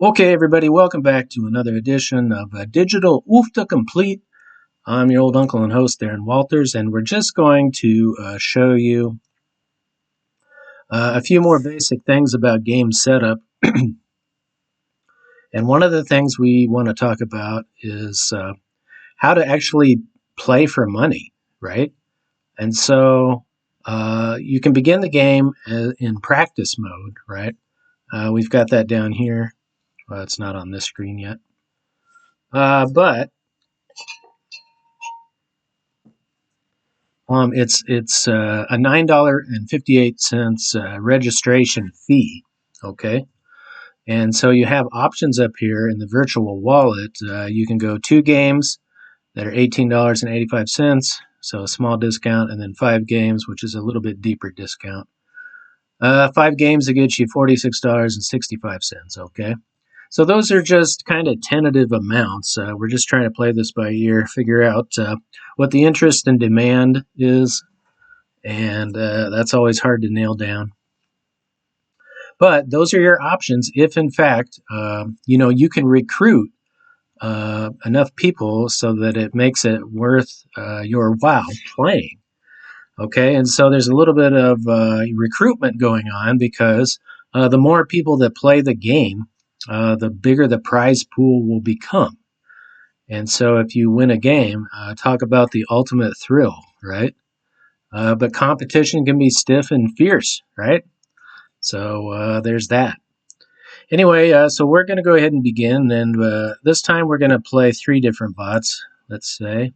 Okay, everybody, welcome back to another edition of Digital UFTA Complete. I'm your old uncle and host, Darren Walters, and we're just going to show you a few more basic things about game setup. And one of the things we want to talk about is how to actually play for money, right? And so you can begin the game in practice mode, right? We've got that down here. Well, it's not on this screen yet. But it's a $9.58 registration fee. Okay, and so you have options up here in the virtual wallet. You can go 2 games that are $18.85, so a small discount, and then 5 games, which is a little bit deeper discount. 5 games that get you $46.65. Okay. So those are just kind of tentative amounts. We're just trying to play this by ear, figure out what the interest and demand is, and that's always hard to nail down. But those are your options if, in fact, you can recruit enough people so that it makes it worth your while playing. Okay, and so there's a little bit of recruitment going on because the more people that play the game, the bigger the prize pool will become. And so if you win a game, talk about the ultimate thrill, right? But competition can be stiff and fierce, right? So there's that. Anyway, so we're going to go ahead and begin, and this time we're going to play 3 different bots, let's say.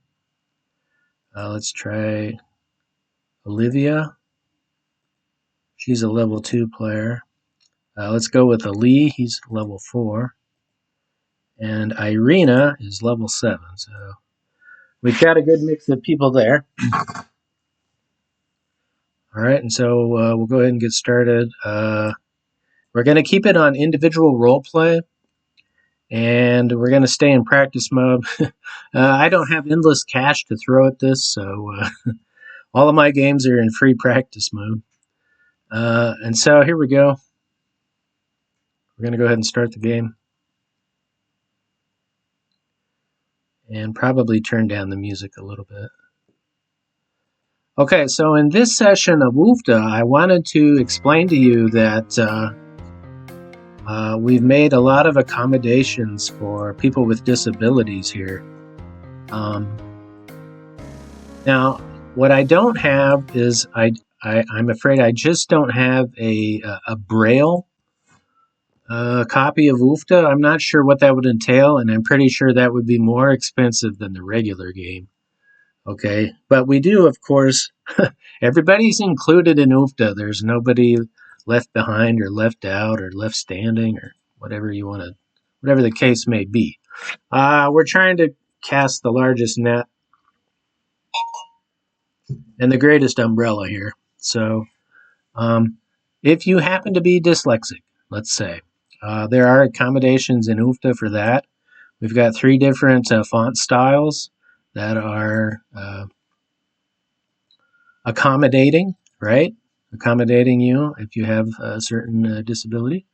Let's try Olivia. She's a level 2 player. Let's go with Ali. He's level 4. And Irina is level 7. So we've got a good mix of people there. All right, and so we'll go ahead and get started. We're going to keep it on individual role play, and we're going to stay in practice mode. I don't have endless cash to throw at this, so all of my games are in free practice mode. And so here we go. We're going to go ahead and start the game. And probably turn down the music a little bit. Okay, so in this session of UFTA, I wanted to explain to you that we've made a lot of accommodations for people with disabilities here. Now, what I don't have is I'm afraid I just don't have a Braille copy of UFTA. I'm not sure what that would entail, and I'm pretty sure that would be more expensive than the regular game. Okay, but we do, of course, everybody's included in UFTA. There's nobody left behind or left out or left standing or whatever you want to, whatever the case may be. We're trying to cast the largest net and the greatest umbrella here. So if you happen to be dyslexic, let's say, there are accommodations in UFTA for that. We've got 3 different font styles that are accommodating, right? Accommodating you if you have a certain disability.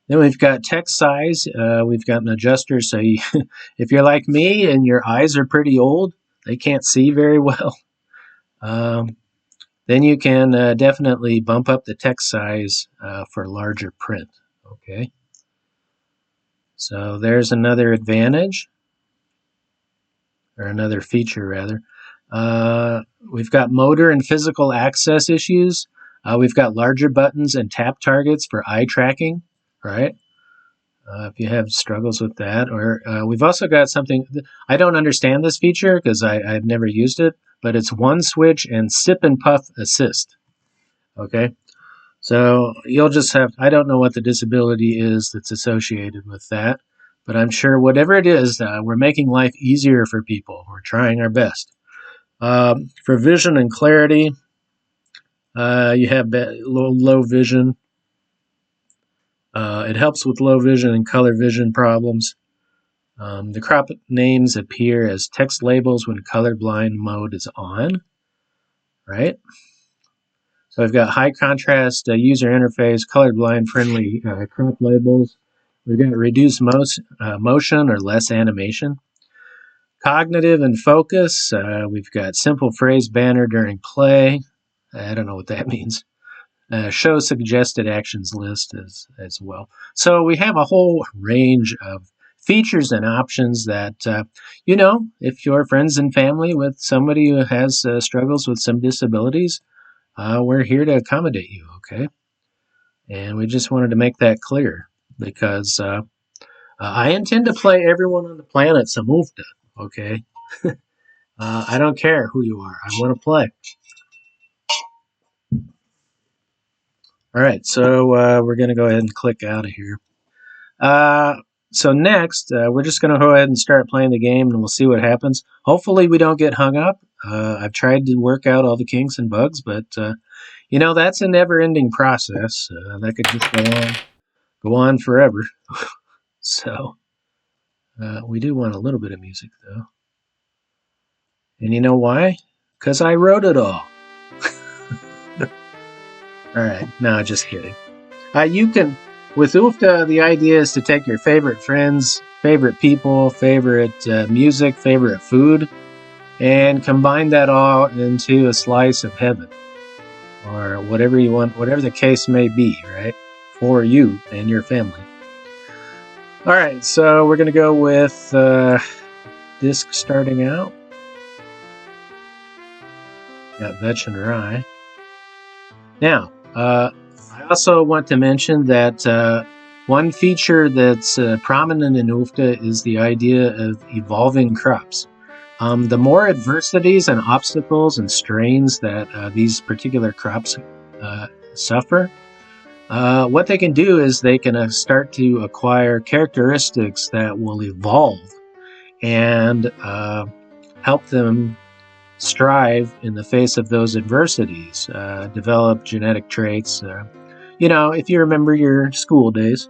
Then we've got text size. We've got an adjuster, so if you're like me and your eyes are pretty old, they can't see very well, then you can definitely bump up the text size for larger print. Okay. So there's another advantage, or another feature rather. We've got motor and physical access issues. We've got larger buttons and tap targets for eye tracking, right? If you have struggles with that. Or we've also got something, I don't understand this feature because I've never used it, but it's one switch and sip and puff assist. Okay? So you'll just have, I don't know what the disability is that's associated with that, but I'm sure whatever it is, we're making life easier for people. We're trying our best. For vision and clarity, you have low vision. It helps with low vision and color vision problems. The crop names appear as text labels when colorblind mode is on, right? So we've got high contrast user interface, colorblind friendly crop labels. We've got reduced motion or less animation. Cognitive and focus. We've got simple phrase banner during play. I don't know what that means. Show suggested actions list as well. So we have a whole range of features and options that, if you're friends and family with somebody who has struggles with some disabilities, we're here to accommodate you, okay? And we just wanted to make that clear because I intend to play everyone on the planet some Ufta, okay? I don't care who you are. I want to play. All right, so we're going to go ahead and click out of here. So next, we're just going to go ahead and start playing the game, and we'll see what happens. Hopefully we don't get hung up. I've tried to work out all the kinks and bugs, but, that's a never-ending process. That could just go on forever. So we do want a little bit of music, though. And you know why? Because I wrote it all. All right, no, just kidding. You can, with Ufta, the idea is to take your favorite friends, favorite people, favorite music, favorite food, and combine that all into a slice of heaven, or whatever you want, whatever the case may be, right? For you and your family. All right, so we're going to go with disc starting out. Got Vetch and Rye. Now, I also want to mention that one feature that's prominent in Ufta is the idea of evolving crops. The more adversities and obstacles and strains that these particular crops suffer, what they can do is they can start to acquire characteristics that will evolve and help them strive in the face of those adversities, develop genetic traits. If you remember your school days,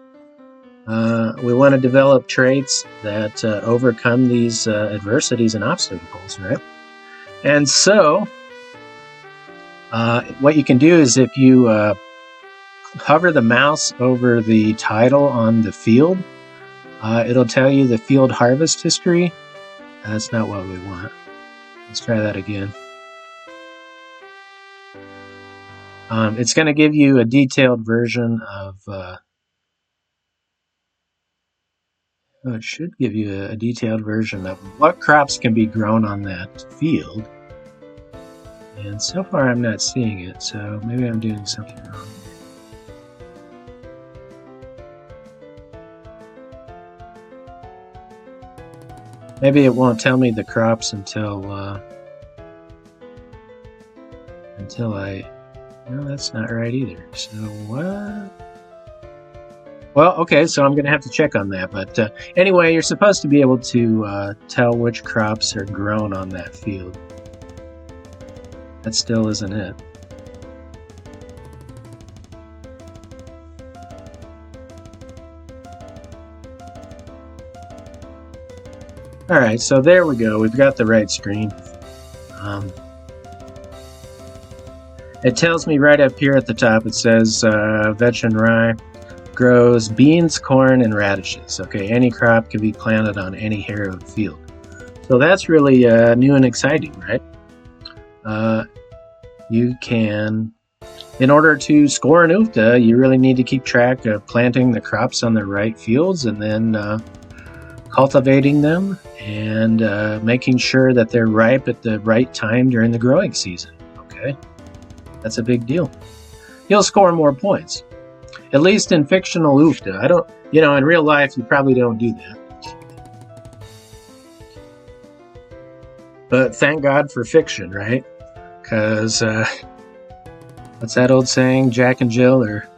we want to develop traits that overcome these adversities and obstacles, right? And so what you can do is if you hover the mouse over the title on the field, it'll tell you the field harvest history. That's not what we want. Let's try that again. It's going to give you a detailed version of... it should give you a detailed version of what crops can be grown on that field. And so far I'm not seeing it, so maybe I'm doing something wrong. Maybe it won't tell me the crops until I... No, that's not right either. So what? Well, okay, so I'm going to have to check on that. But anyway, you're supposed to be able to tell which crops are grown on that field. That still isn't it. All right, so there we go. We've got the right screen. It tells me right up here at the top, it says Vetch and Rye grows beans, corn, and radishes. Okay, any crop can be planted on any harrowed field. So that's really new and exciting, right? You can, in order to score an Ufta, you really need to keep track of planting the crops on the right fields and then cultivating them and making sure that they're ripe at the right time during the growing season. Okay, that's a big deal. You'll score more points, at least in fictional Ufta. I don't, in real life you probably don't do that. But thank God for fiction, right? Because what's that old saying? Jack and Jill are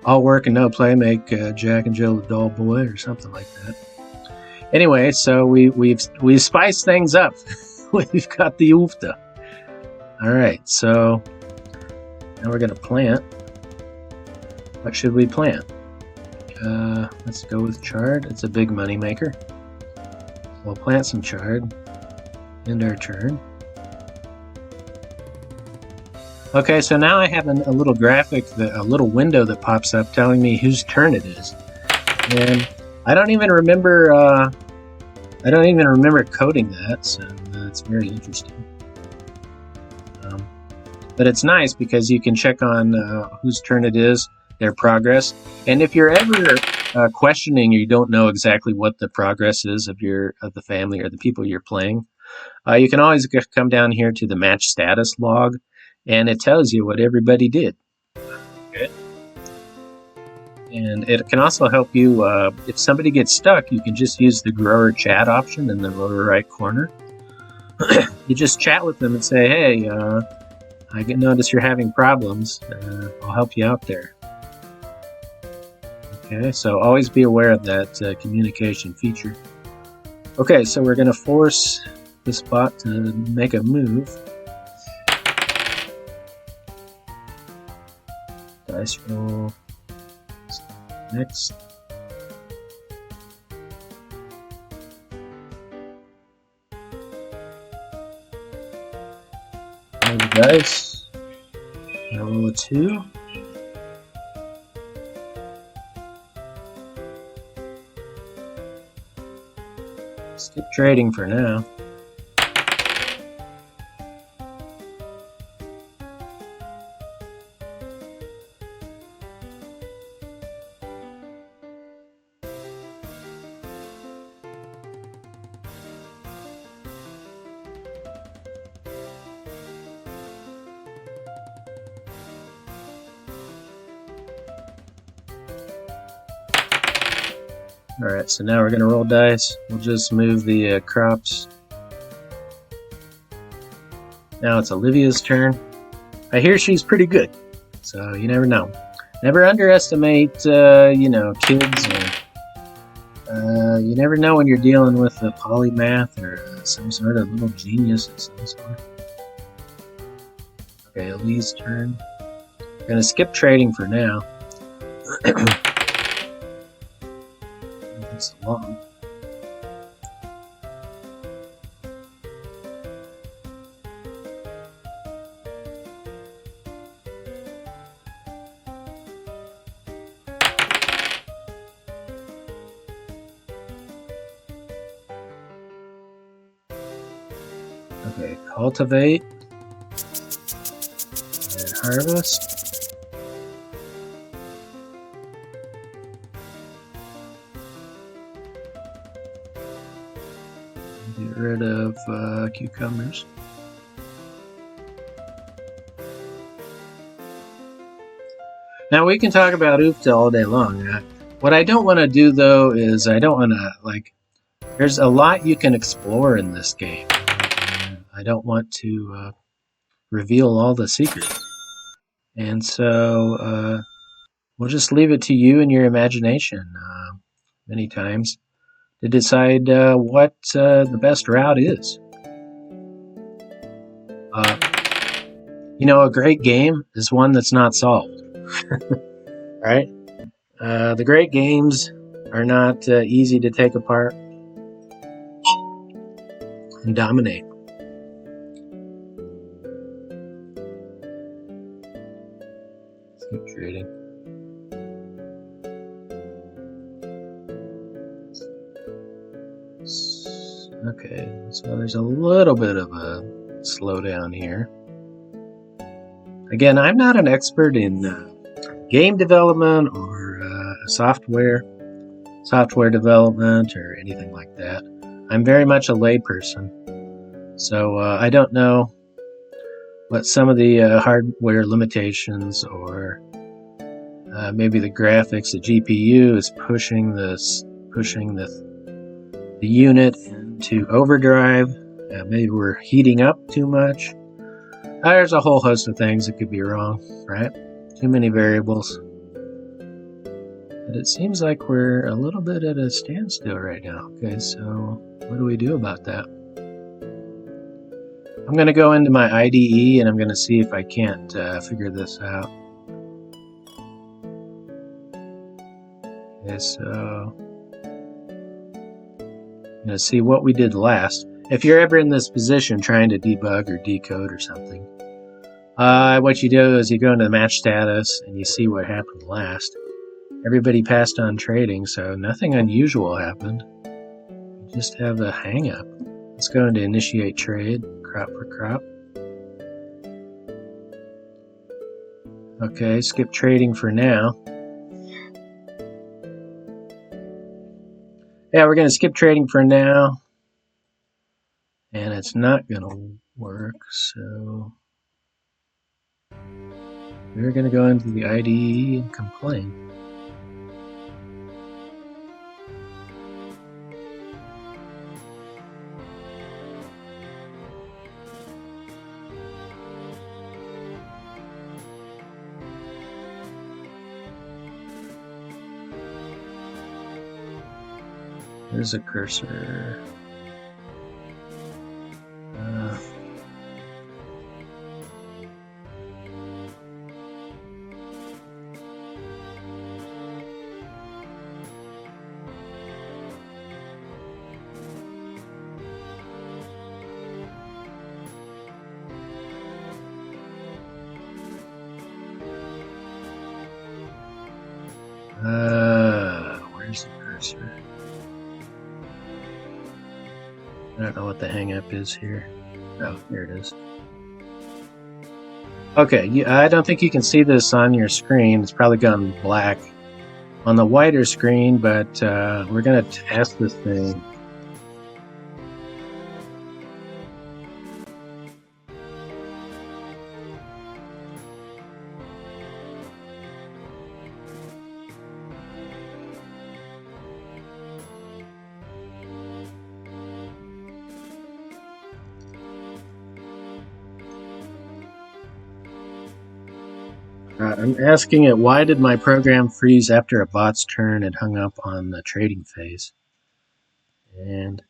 all work and no play make Jack and Jill a dull boy, or something like that. Anyway, so we've spiced things up. We've got the Ufta. All right, so now we're going to plant. What should we plant? Let's go with chard. It's a big money maker. We'll plant some chard. End our turn. Okay, so now I have a little graphic, a little window that pops up telling me whose turn it is, and I don't even remember. I don't even remember coding that, so it's very interesting. But it's nice because you can check on whose turn it is, their progress, and if you're ever questioning, or you don't know exactly what the progress is of the family or the people you're playing, you can always come down here to the match status log, and it tells you what everybody did. Okay. And it can also help you, if somebody gets stuck, you can just use the grower chat option in the lower right corner. You just chat with them and say, hey, I notice you're having problems. I'll help you out there. Okay, so always be aware of that communication feature. Okay, so we're going to force this bot to make a move. Dice roll. Next. Roll the dice. I roll a 2. Skip trading for now. Alright, so now we're going to roll dice. We'll just move the crops. Now it's Olivia's turn. I hear she's pretty good, so you never know. Never underestimate, kids. Or, you never know when you're dealing with a polymath or some sort of little genius of some sort. Okay, Elie's turn. We're going to skip trading for now. So long. Okay, cultivate and harvest. Get rid of cucumbers. Now we can talk about UFTA all day long. What I don't want to do though is I don't want to there's a lot you can explore in this game. I don't want to reveal all the secrets. And so we'll just leave it to you and your imagination many times to decide what the best route is. A great game is one that's not solved. Right? The great games are not easy to take apart and dominate. Skip trading. Okay, so there's a little bit of a slowdown here. Again, I'm not an expert in game development or software development or anything like that. I'm very much a layperson, so I don't know what some of the hardware limitations or maybe the graphics, the GPU is pushing the unit into overdrive. Maybe we're heating up too much. There's a whole host of things that could be wrong, right? Too many variables. But it seems like we're a little bit at a standstill right now. Okay, so what do we do about that? I'm going to go into my IDE and I'm going to see if I can't figure this out. Okay, so I'm going to see what we did last. If you're ever in this position trying to debug or decode or something, What you do is you go into the match status and you see what happened last. Everybody passed on trading, so nothing unusual happened. You just have a hang up. Let's go into initiate trade, crop for crop. Okay, skip trading for now. Yeah, we're going to skip trading for now. And it's not going to work, so we're going to go into the IDE and complain. There's a cursor. Where's the cursor? I don't know what the hang up is here. Oh, here it is. Okay, I don't think you can see this on your screen. It's probably gone black on the wider screen, but we're going to test this thing. I'm asking it, why did my program freeze after a bot's turn had hung up on the trading phase? And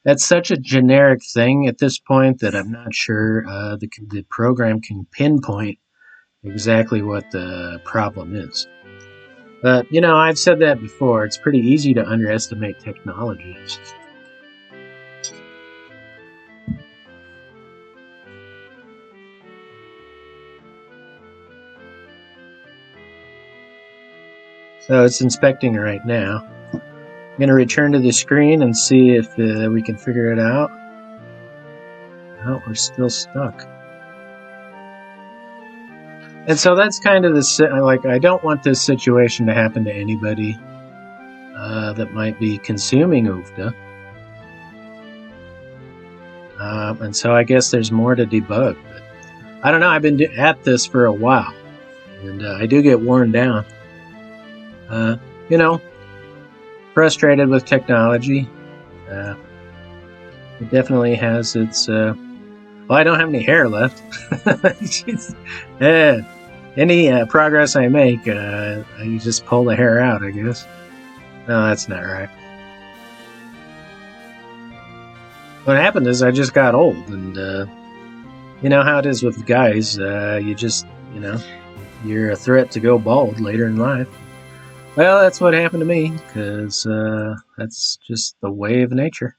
that's such a generic thing at this point that I'm not sure the program can pinpoint exactly what the problem is. But, you know, I've said that before. It's pretty easy to underestimate technology. So it's inspecting it right now. I'm going to return to the screen and see if we can figure it out. Oh, we're still stuck. And so that's kind of like, I don't want this situation to happen to anybody that might be consuming UFTA. And so I guess there's more to debug. But I don't know, I've been at this for a while, and I do get worn down. You know, frustrated with technology. It definitely has its... well, I don't have any hair left. Any progress I make, I just pull the hair out, I guess. No, that's not right. What happened is I just got old, and you know how it is with guys. You just, you know, you're a threat to go bald later in life. Well, that's what happened to me, because that's just the way of nature.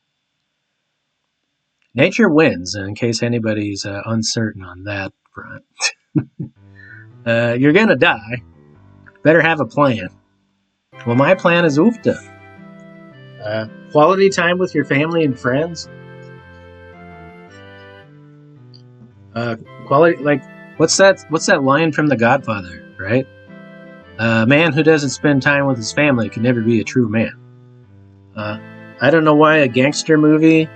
Nature wins, in case anybody's uncertain on that front. You're going to die. Better have a plan. Well, my plan is UFTA. Quality time with your family and friends. Quality, like, what's that line from The Godfather, right? A man who doesn't spend time with his family can never be a true man. I don't know why a gangster movie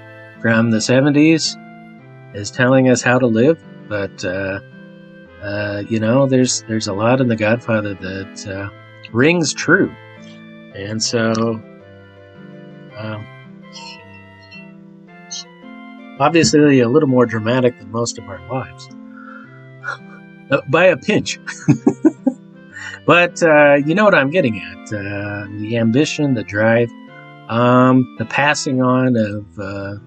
from the 70s is telling us how to live, but you know, there's a lot in The Godfather that rings true, and so obviously a little more dramatic than most of our lives, by a pinch. But you know what I'm getting at: the ambition, the drive, the passing on of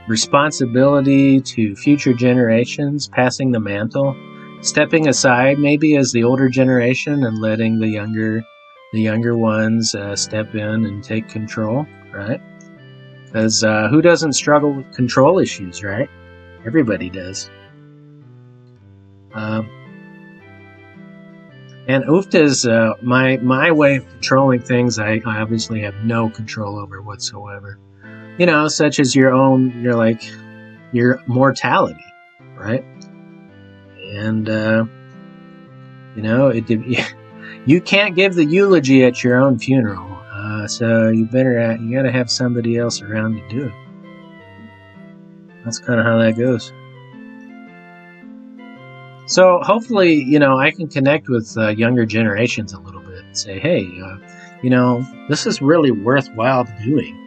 responsibility to future generations, passing the mantle, stepping aside maybe as the older generation and letting the younger ones step in and take control, right? Because who doesn't struggle with control issues, right? Everybody does. And UFTA is my way of controlling things. I obviously have no control over whatsoever. Such as your mortality, right? And you can't give the eulogy at your own funeral, so you gotta have somebody else around to do it. That's kind of how that goes. So hopefully, I can connect with younger generations a little bit and say, hey, this is really worthwhile doing.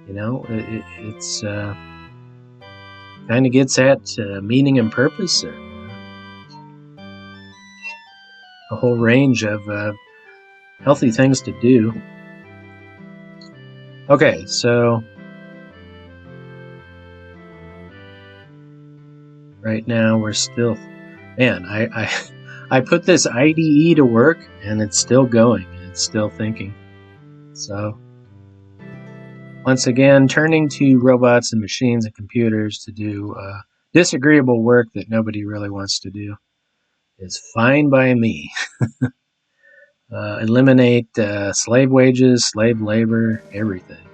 It's kind of gets at meaning and purpose and a whole range of healthy things to do. Okay, so right now we're still, I put this IDE to work and it's still going and it's still thinking. So once again, turning to robots and machines and computers to do disagreeable work that nobody really wants to do is fine by me. Eliminate slave wages, slave labor, everything,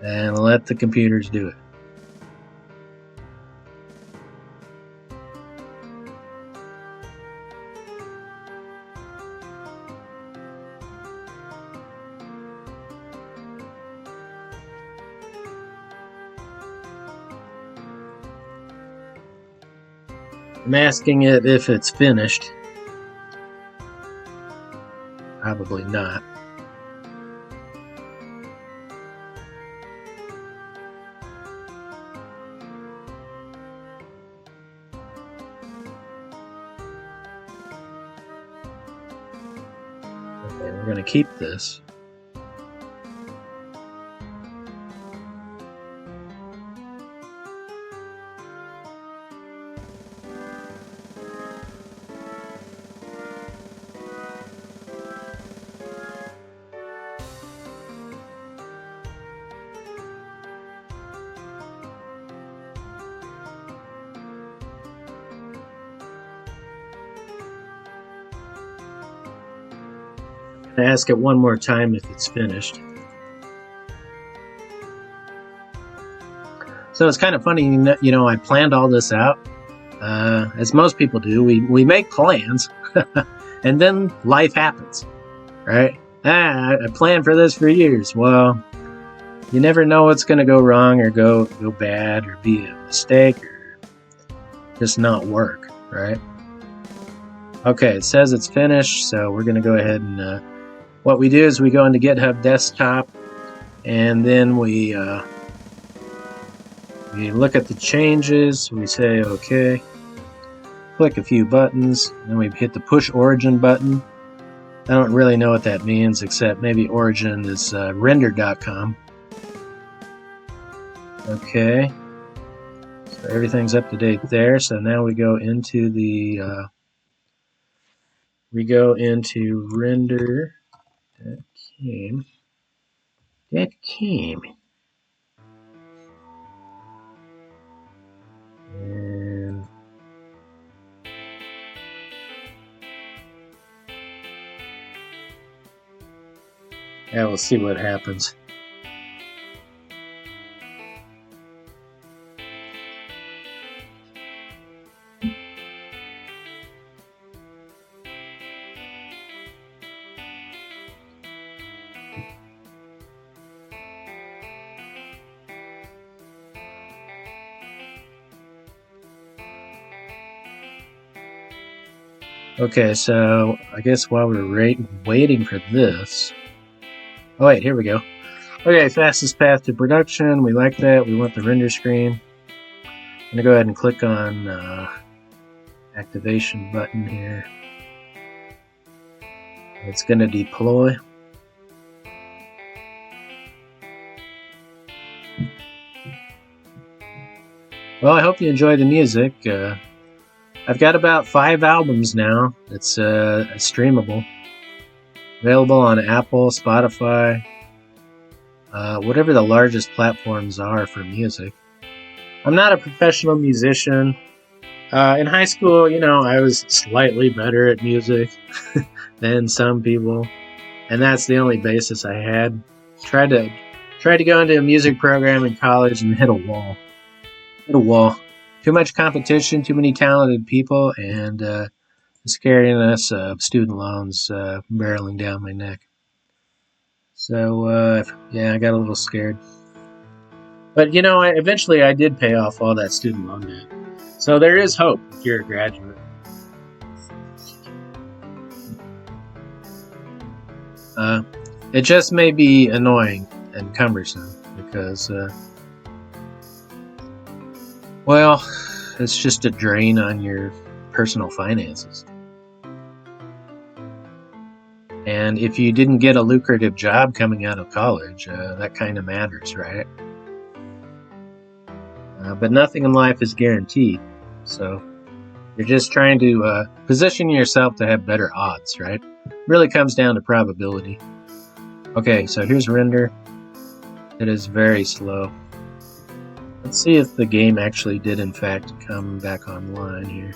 and let the computers do it. I'm asking it if it's finished. Probably not. Okay, we're going to keep this. Ask it one more time if it's finished. So it's kind of funny, I planned all this out, as most people do. We make plans, and then life happens, right? I planned for this for years. Well, you never know what's going to go wrong or go bad or be a mistake or just not work, right? Okay, it says it's finished, so we're going to go ahead and what we do is we go into GitHub Desktop, and then we look at the changes. We say OK, click a few buttons, then we hit the Push Origin button. I don't really know what that means, except maybe origin is render.com. Okay, so everything's up to date there. So now we go into the render. That came. And yeah, we'll see what happens. Okay, so I guess while we're waiting for this... Oh wait, here we go. Okay, fastest path to production. We like that. We want the render screen. I'm going to go ahead and click on activation button here. It's going to deploy. Well, I hope you enjoy the music. I've got about 5 albums now. It's streamable. Available on Apple, Spotify, whatever the largest platforms are for music. I'm not a professional musician. In high school, I was slightly better at music than some people, and that's the only basis I had. Tried to tried to go into a music program in college and hit a wall. Hit a wall. Too much competition, too many talented people, and the scariness of student loans barreling down my neck. So yeah, I got a little scared. But eventually I did pay off all that student loan debt. So there is hope if you're a graduate. Uh, it just may be annoying and cumbersome because, well, it's just a drain on your personal finances. And if you didn't get a lucrative job coming out of college, that kind of matters, right? But nothing in life is guaranteed. So you're just trying to position yourself to have better odds, right? Really comes down to probability. Okay, so here's render. It is very slow. Let's see if the game actually did in fact come back online here.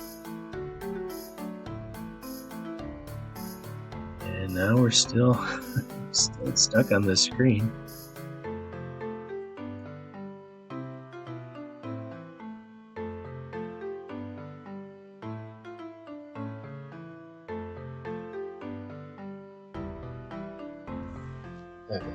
And now we're still stuck on the screen. Okay.